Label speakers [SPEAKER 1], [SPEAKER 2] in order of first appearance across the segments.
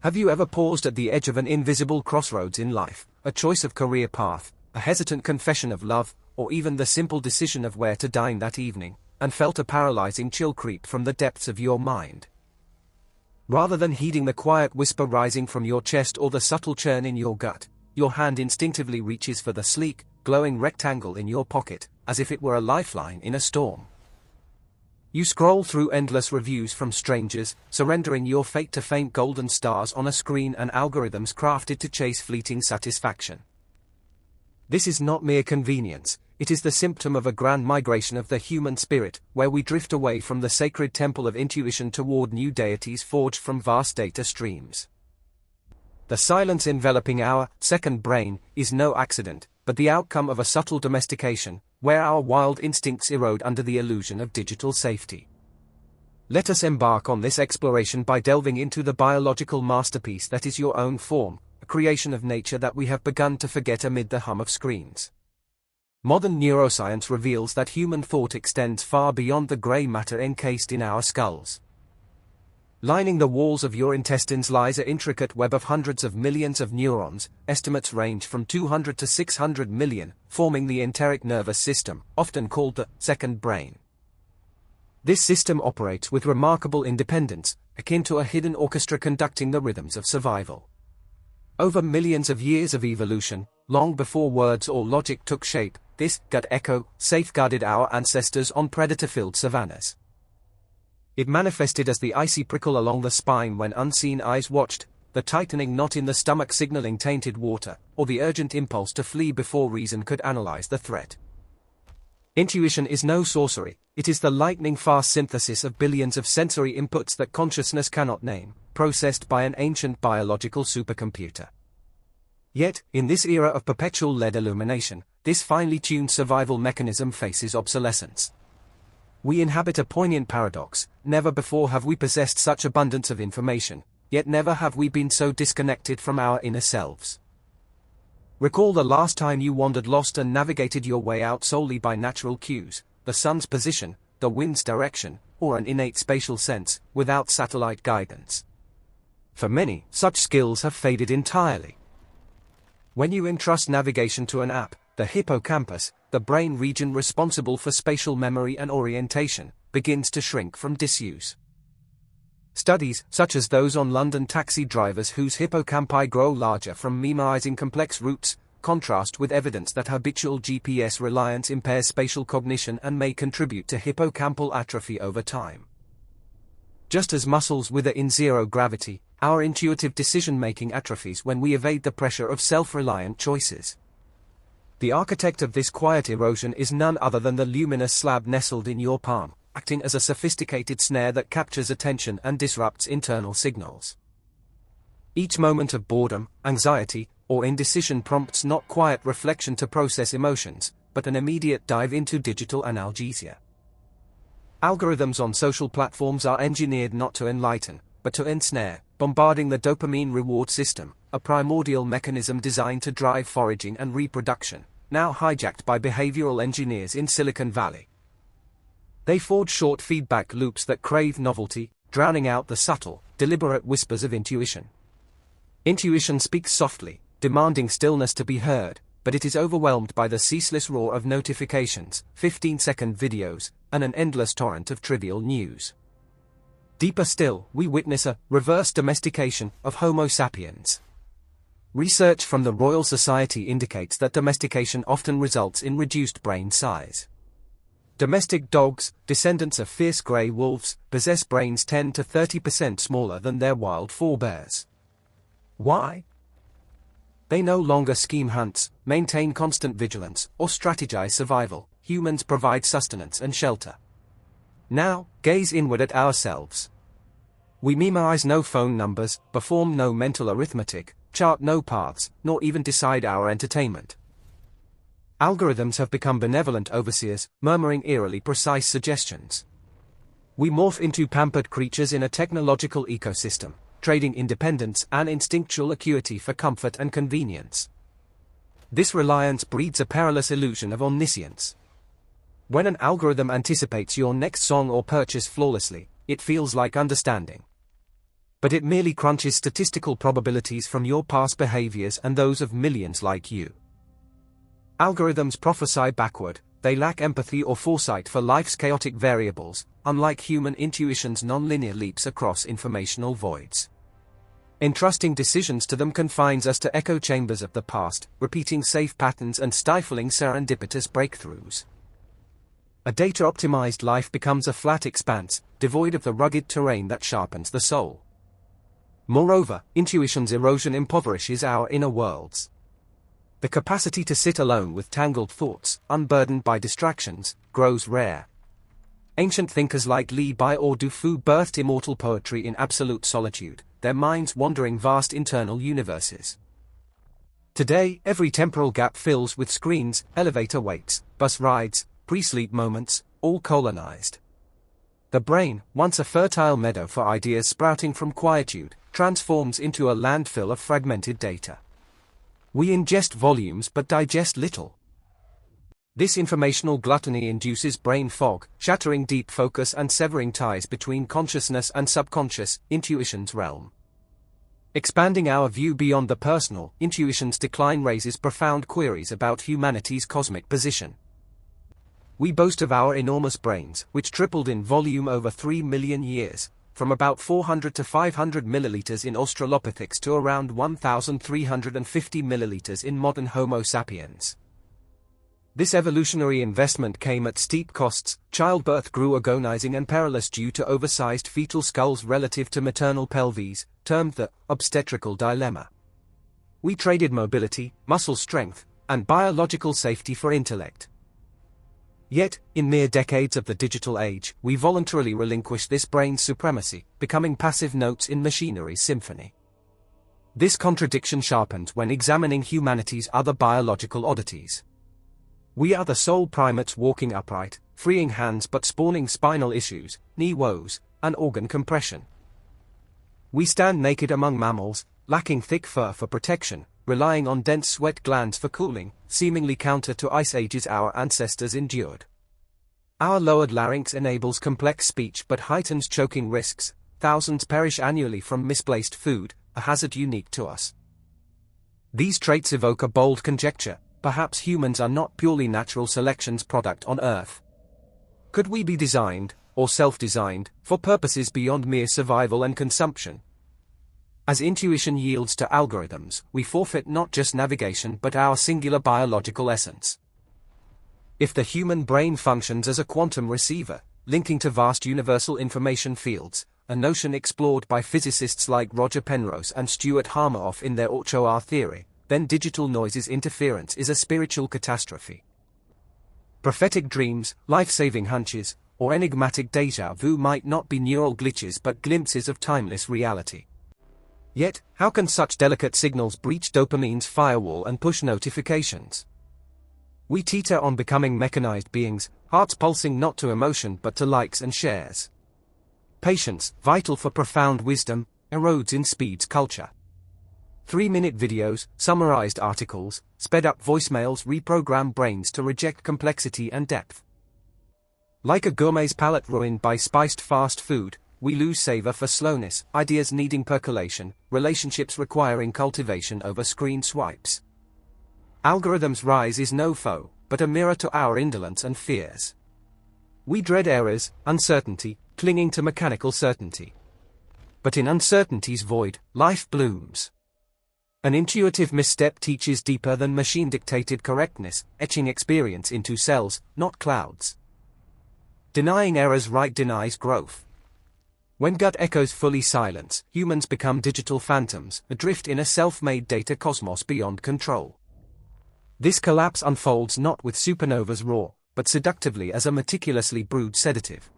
[SPEAKER 1] Have you ever paused at the edge of an invisible crossroads in life, a choice of career path, a hesitant confession of love, or even the simple decision of where to dine that evening, and felt a paralyzing chill creep from the depths of your mind? Rather than heeding the quiet whisper rising from your chest or the subtle churn in your gut, your hand instinctively reaches for the sleek, glowing rectangle in your pocket, as if it were a lifeline in a storm. You scroll through endless reviews from strangers, surrendering your fate to faint golden stars on a screen and algorithms crafted to chase fleeting satisfaction. This is not mere convenience, it is the symptom of a grand migration of the human spirit, where we drift away from the sacred temple of intuition toward new deities forged from vast data streams. The silence enveloping our second brain is no accident, but the outcome of a subtle domestication, where our wild instincts erode under the illusion of digital safety. Let us embark on this exploration by delving into the biological masterpiece that is your own form, a creation of nature that we have begun to forget amid the hum of screens. Modern neuroscience reveals that human thought extends far beyond the gray matter encased in our skulls. Lining the walls of your intestines lies an intricate web of hundreds of millions of neurons, estimates range from 200 to 600 million, forming the enteric nervous system, often called the second brain. This system operates with remarkable independence, akin to a hidden orchestra conducting the rhythms of survival. Over millions of years of evolution, long before words or logic took shape, this gut echo safeguarded our ancestors on predator-filled savannas. It manifested as the icy prickle along the spine when unseen eyes watched, the tightening knot in the stomach signaling tainted water, or the urgent impulse to flee before reason could analyze the threat. Intuition is no sorcery, it is the lightning-fast synthesis of billions of sensory inputs that consciousness cannot name, processed by an ancient biological supercomputer. Yet, in this era of perpetual LED illumination, this finely tuned survival mechanism faces obsolescence. We inhabit a poignant paradox. Never before have we possessed such abundance of information, yet never have we been so disconnected from our inner selves. Recall the last time you wandered lost and navigated your way out solely by natural cues, the sun's position, the wind's direction, or an innate spatial sense, without satellite guidance. For many, such skills have faded entirely. When you entrust navigation to an app, the hippocampus, the brain region responsible for spatial memory and orientation, begins to shrink from disuse. Studies, such as those on London taxi drivers whose hippocampi grow larger from memorizing complex routes, contrast with evidence that habitual GPS reliance impairs spatial cognition and may contribute to hippocampal atrophy over time. Just as muscles wither in zero gravity, our intuitive decision-making atrophies when we evade the pressure of self-reliant choices. The architect of this quiet erosion is none other than the luminous slab nestled in your palm, acting as a sophisticated snare that captures attention and disrupts internal signals. Each moment of boredom, anxiety, or indecision prompts not quiet reflection to process emotions, but an immediate dive into digital analgesia. Algorithms on social platforms are engineered not to enlighten, but to ensnare, bombarding the dopamine reward system, a primordial mechanism designed to drive foraging and reproduction, now hijacked by behavioral engineers in Silicon Valley. They forge short feedback loops that crave novelty, drowning out the subtle, deliberate whispers of intuition. Intuition speaks softly, demanding stillness to be heard, but it is overwhelmed by the ceaseless roar of notifications, 15-second videos, and an endless torrent of trivial news. Deeper still, we witness a reverse domestication of Homo sapiens. Research from the Royal Society indicates that domestication often results in reduced brain size. Domestic dogs, descendants of fierce grey wolves, possess brains 10 to 30% smaller than their wild forebears. Why? They no longer scheme hunts, maintain constant vigilance, or strategize survival. Humans provide sustenance and shelter. Now, gaze inward at ourselves. We memorize no phone numbers, perform no mental arithmetic, chart no paths, nor even decide our entertainment. Algorithms have become benevolent overseers, murmuring eerily precise suggestions. We morph into pampered creatures in a technological ecosystem, trading independence and instinctual acuity for comfort and convenience. This reliance breeds a perilous illusion of omniscience. When an algorithm anticipates your next song or purchase flawlessly, it feels like understanding. But it merely crunches statistical probabilities from your past behaviors and those of millions like you. Algorithms prophesy backward, they lack empathy or foresight for life's chaotic variables, unlike human intuition's non-linear leaps across informational voids. Entrusting decisions to them confines us to echo chambers of the past, repeating safe patterns and stifling serendipitous breakthroughs. A data-optimized life becomes a flat expanse, devoid of the rugged terrain that sharpens the soul. Moreover, intuition's erosion impoverishes our inner worlds. The capacity to sit alone with tangled thoughts, unburdened by distractions, grows rare. Ancient thinkers like Li Bai or Du Fu birthed immortal poetry in absolute solitude, their minds wandering vast internal universes. Today, every temporal gap fills with screens, elevator waits, bus rides, pre-sleep moments, all colonized. The brain, once a fertile meadow for ideas sprouting from quietude, transforms into a landfill of fragmented data. We ingest volumes but digest little. This informational gluttony induces brain fog, shattering deep focus and severing ties between consciousness and subconscious, intuition's realm. Expanding our view beyond the personal, intuition's decline raises profound queries about humanity's cosmic position. We boast of our enormous brains, which tripled in volume over 3 million years, from about 400 to 500 milliliters in Australopithecus to around 1,350 milliliters in modern Homo sapiens. This evolutionary investment came at steep costs. Childbirth grew agonizing and perilous due to oversized fetal skulls relative to maternal pelvises, termed the obstetrical dilemma. We traded mobility, muscle strength, and biological safety for intellect. Yet, in mere decades of the digital age, we voluntarily relinquish this brain's supremacy, becoming passive notes in machinery's symphony. This contradiction sharpens when examining humanity's other biological oddities. We are the sole primates walking upright, freeing hands but spawning spinal issues, knee woes, and organ compression. We stand naked among mammals, lacking thick fur for protection, relying on dense sweat glands for cooling, seemingly counter to ice ages our ancestors endured. Our lowered larynx enables complex speech but heightens choking risks. Thousands perish annually from misplaced food, a hazard unique to us. These traits evoke a bold conjecture. Perhaps humans are not purely natural selection's product on Earth. Could we be designed, or self-designed, for purposes beyond mere survival and consumption? As intuition yields to algorithms, we forfeit not just navigation but our singular biological essence. If the human brain functions as a quantum receiver, linking to vast universal information fields, a notion explored by physicists like Roger Penrose and Stuart Hameroff in their Ochoa theory, then digital noise's interference is a spiritual catastrophe. Prophetic dreams, life-saving hunches, or enigmatic déjà vu might not be neural glitches but glimpses of timeless reality. Yet, how can such delicate signals breach dopamine's firewall and push notifications? We teeter on becoming mechanized beings, hearts pulsing not to emotion but to likes and shares. Patience, vital for profound wisdom, erodes in speed's culture. 3-minute videos, summarized articles, sped-up voicemails reprogram brains to reject complexity and depth. Like a gourmet's palate ruined by spiced fast food, we lose savor for slowness, ideas needing percolation, relationships requiring cultivation over screen swipes. Algorithms' rise is no foe, but a mirror to our indolence and fears. We dread errors, uncertainty, clinging to mechanical certainty. But in uncertainty's void, life blooms. An intuitive misstep teaches deeper than machine-dictated correctness, etching experience into cells, not clouds. Denying errors right denies growth. When gut echoes fully silence, humans become digital phantoms, adrift in a self-made data cosmos beyond control. This collapse unfolds not with supernova's roar, but seductively as a meticulously brewed sedative.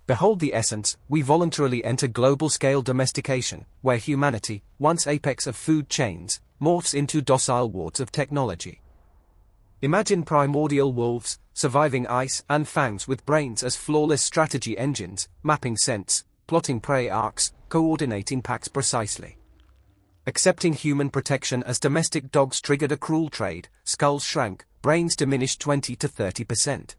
[SPEAKER 1] Behold the essence, we voluntarily enter global-scale domestication, where humanity, once apex of food chains, morphs into docile wards of technology. Imagine primordial wolves, surviving ice and fangs with brains as flawless strategy engines, mapping scents, plotting prey arcs, coordinating packs precisely. Accepting human protection as domestic dogs triggered a cruel trade, skulls shrank, brains diminished 20 to 30%.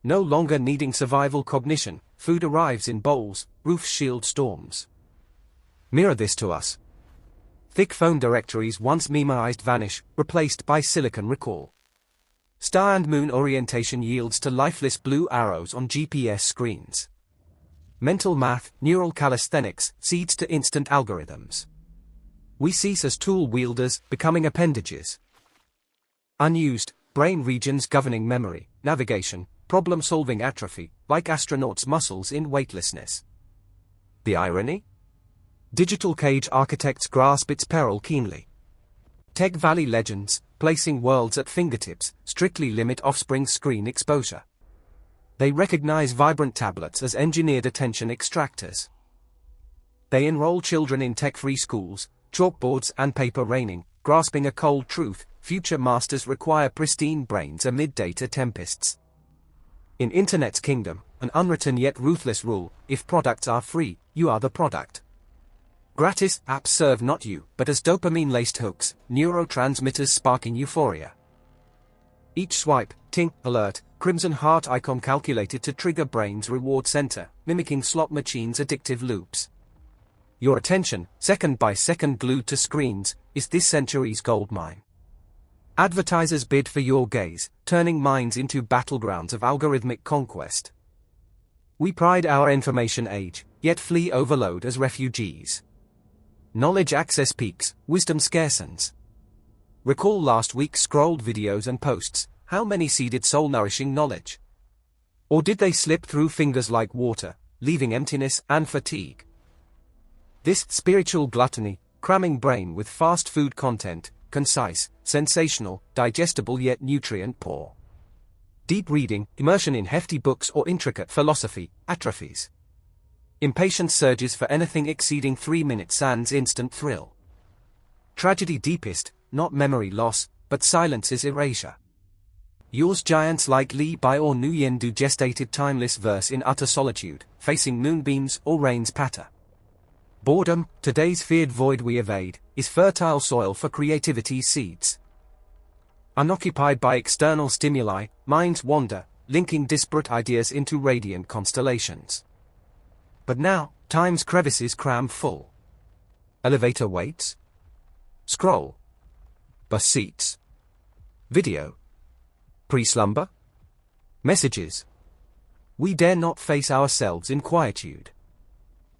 [SPEAKER 1] No longer needing survival cognition, food arrives in bowls, roofs shield storms. Mirror this to us. Thick phone directories once memoized vanish, replaced by silicon recall. Star and moon orientation yields to lifeless blue arrows on GPS screens. Mental math, neural calisthenics, ceds to instant algorithms. We cease as tool wielders, becoming appendages. Unused, brain regions governing memory, navigation, problem-solving atrophy, like astronauts' muscles in weightlessness. The irony? Digital cage architects grasp its peril keenly. Tech Valley legends, placing worlds at fingertips, strictly limit offspring's screen exposure. They recognize vibrant tablets as engineered attention extractors. They enroll children in tech-free schools, chalkboards and paper raining, grasping a cold truth: future masters require pristine brains amid data tempests. In Internet's kingdom, an unwritten yet ruthless rule: if products are free, you are the product. Gratis apps serve not you, but as dopamine-laced hooks, neurotransmitters sparking euphoria. Each swipe, ting, alert, crimson heart icon calculated to trigger brain's reward center, mimicking slot machines' addictive loops. Your attention, second by second glued to screens, is this century's goldmine. Advertisers bid for your gaze, turning minds into battlegrounds of algorithmic conquest. We pride our information age, yet flee overload as refugees. Knowledge access peaks, wisdom scarcens. Recall last week's scrolled videos and posts: how many seeded soul-nourishing knowledge? Or did they slip through fingers like water, leaving emptiness and fatigue? This spiritual gluttony, cramming brain with fast food content, concise, sensational, digestible yet nutrient-poor. Deep reading, immersion in hefty books or intricate philosophy, atrophies. Impatience surges for anything exceeding 3 minutes sans instant thrill. Tragedy deepest, not memory loss, but silence's erasure. Yours giants like Li Bai or Nguyen Du gestated timeless verse in utter solitude, facing moonbeams or rain's patter. Boredom, today's feared void we evade, is fertile soil for creativity's seeds. Unoccupied by external stimuli, minds wander, linking disparate ideas into radiant constellations. But now, time's crevices cram full. Elevator waits? Scroll. Bus seats. Video. Pre-slumber? Messages. We dare not face ourselves in quietude.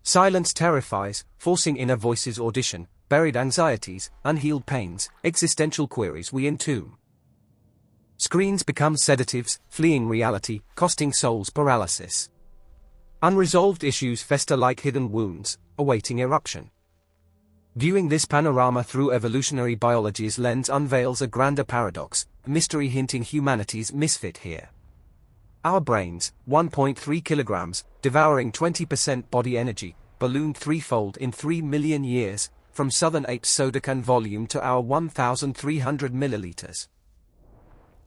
[SPEAKER 1] Silence terrifies, forcing inner voices audition, buried anxieties, unhealed pains, existential queries we entomb. Screens become sedatives, fleeing reality, costing souls paralysis. Unresolved issues fester like hidden wounds, awaiting eruption. Viewing this panorama through evolutionary biology's lens unveils a grander paradox, a mystery hinting humanity's misfit here. Our brains, 1.3 kilograms, devouring 20% body energy, ballooned threefold in 3 million years, from southern apes' sodacan volume to our 1,300 milliliters.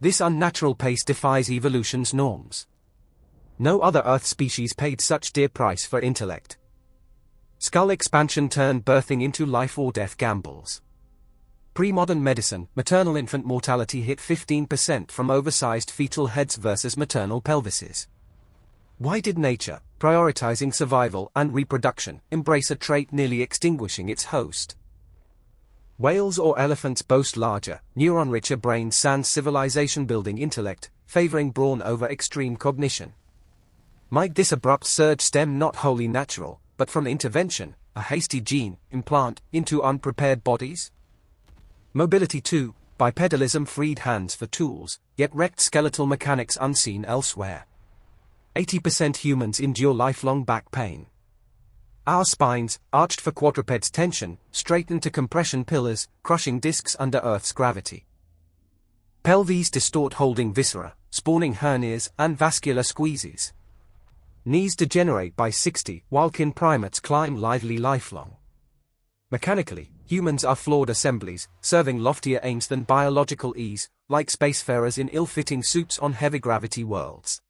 [SPEAKER 1] This unnatural pace defies evolution's norms. No other Earth species paid such dear price for intellect. Skull expansion turned birthing into life or death gambles. Pre-modern medicine, maternal infant mortality hit 15% from oversized fetal heads versus maternal pelvises. Why did nature, prioritizing survival and reproduction, embrace a trait nearly extinguishing its host? Whales or elephants boast larger, neuron-richer brains sans civilization-building intellect, favoring brawn over extreme cognition. Might this abrupt surge stem not wholly natural, but from intervention, a hasty gene implant, into unprepared bodies? Mobility too, bipedalism freed hands for tools, yet wrecked skeletal mechanics unseen elsewhere. 80% humans endure lifelong back pain. Our spines, arched for quadrupeds' tension, straighten to compression pillars, crushing discs under Earth's gravity. Pelvises distort holding viscera, spawning hernias and vascular squeezes. Knees degenerate by 60, while kin primates climb lively lifelong. Mechanically, humans are flawed assemblies, serving loftier aims than biological ease, like spacefarers in ill-fitting suits on heavy-gravity worlds.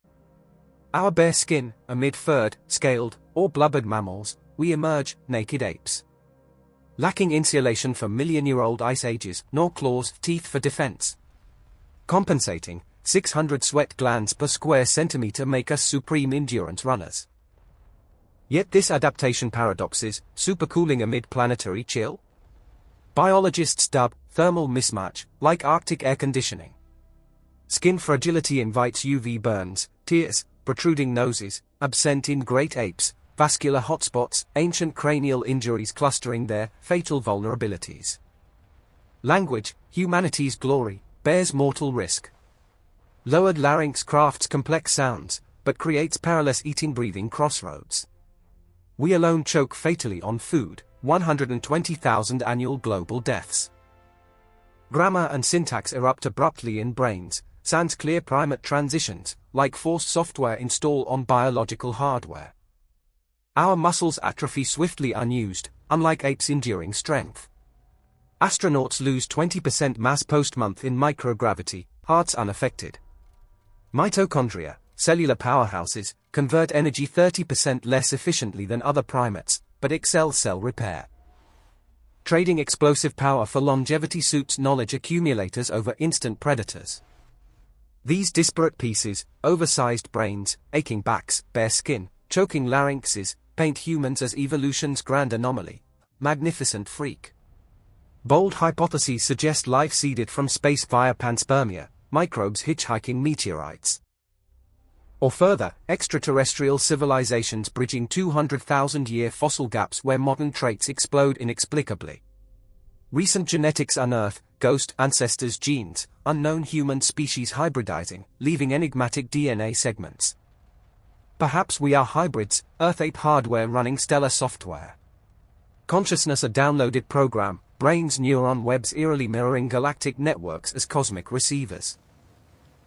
[SPEAKER 1] Our bare skin, amid furred, scaled, or blubbered mammals, we emerge naked apes. Lacking insulation for million-year-old ice ages, nor claws, teeth for defense. Compensating, 600 sweat glands per square centimeter make us supreme endurance runners. Yet this adaptation paradoxes, supercooling amid planetary chill? Biologists dub thermal mismatch, like Arctic air conditioning. Skin fragility invites UV burns, tears, protruding noses, absent in great apes, vascular hotspots, ancient cranial injuries clustering there, fatal vulnerabilities. Language, humanity's glory, bears mortal risk. Lowered larynx crafts complex sounds, but creates perilous eating-breathing crossroads. We alone choke fatally on food, 120,000 annual global deaths. Grammar and syntax erupt abruptly in brains, sans clear primate transitions, like forced software installed on biological hardware. Our muscles atrophy swiftly unused, unlike apes enduring strength. Astronauts lose 20% mass post-month in microgravity, hearts unaffected. Mitochondria, cellular powerhouses, convert energy 30% less efficiently than other primates, but excel cell repair. Trading explosive power for longevity suits knowledge accumulators over instant predators. These disparate pieces, oversized brains, aching backs, bare skin, choking larynxes, paint humans as evolution's grand anomaly, magnificent freak. Bold hypotheses suggest life seeded from space via panspermia, microbes hitchhiking meteorites. Or further, extraterrestrial civilizations bridging 200,000-year fossil gaps where modern traits explode inexplicably. Recent genetics unearth ghost ancestors' genes, unknown human species hybridizing, leaving enigmatic DNA segments. Perhaps we are hybrids, Earth-ape hardware running stellar software. Consciousness a downloaded program, brains neuron webs eerily mirroring galactic networks as cosmic receivers.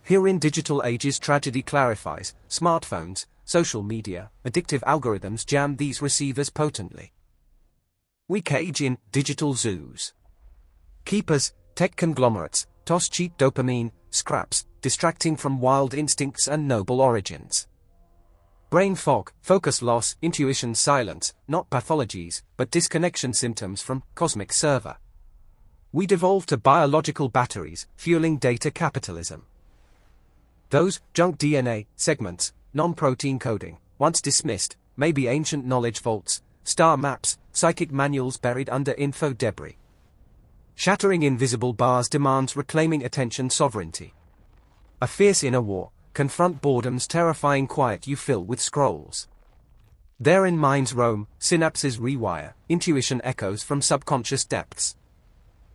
[SPEAKER 1] Herein digital age's tragedy clarifies, smartphones, social media, addictive algorithms jam these receivers potently. We cage in digital zoos. Keepers, tech conglomerates, toss cheap dopamine, scraps, distracting from wild instincts and noble origins. Brain fog, focus loss, intuition silence, not pathologies, but disconnection symptoms from cosmic server. We devolve to biological batteries, fueling data capitalism. Those junk DNA segments, non-protein coding, once dismissed, may be ancient knowledge vaults, star maps, psychic manuals buried under info debris. Shattering invisible bars demands reclaiming attention sovereignty. A fierce inner war, confront boredom's terrifying quiet you fill with scrolls. Therein minds roam, synapses rewire, intuition echoes from subconscious depths.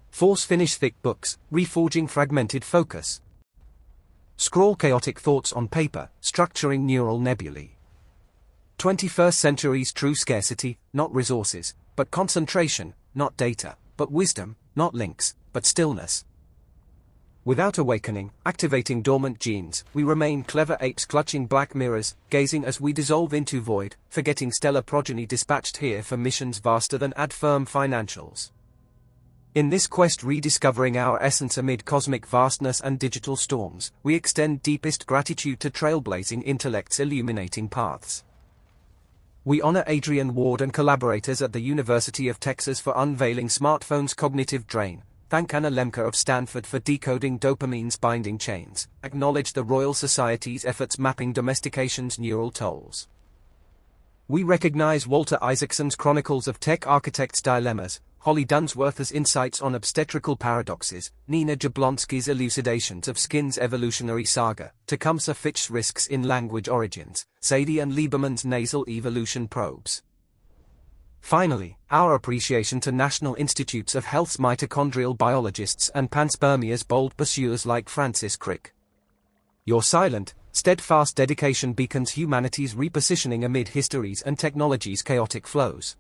[SPEAKER 1] Force finish thick books, reforging fragmented focus. Scrawl chaotic thoughts on paper, structuring neural nebulae. 21st century's true scarcity, not resources, but concentration, not data, but wisdom, not links, but stillness. Without awakening, activating dormant genes, we remain clever apes clutching black mirrors, gazing as we dissolve into void, forgetting stellar progeny dispatched here for missions vaster than ad firm financials. In this quest rediscovering our essence amid cosmic vastness and digital storms, we extend deepest gratitude to trailblazing intellects illuminating paths. We honor Adrian Ward and collaborators at the University of Texas for unveiling smartphone's cognitive drain. Thank Anna Lemke of Stanford for decoding dopamine's binding chains. Acknowledge the Royal Society's efforts mapping domestication's neural tolls. We recognize Walter Isaacson's Chronicles of Tech Architects' Dilemmas, Holly Dunsworth's insights on obstetrical paradoxes, Nina Jablonski's elucidations of skin's evolutionary saga, Tecumseh Fitch's risks in language origins, Sadie and Lieberman's nasal evolution probes. Finally, our appreciation to National Institutes of Health's mitochondrial biologists and panspermia's bold pursuers like Francis Crick. Your silent, steadfast dedication beacons humanity's repositioning amid history's and technology's chaotic flows.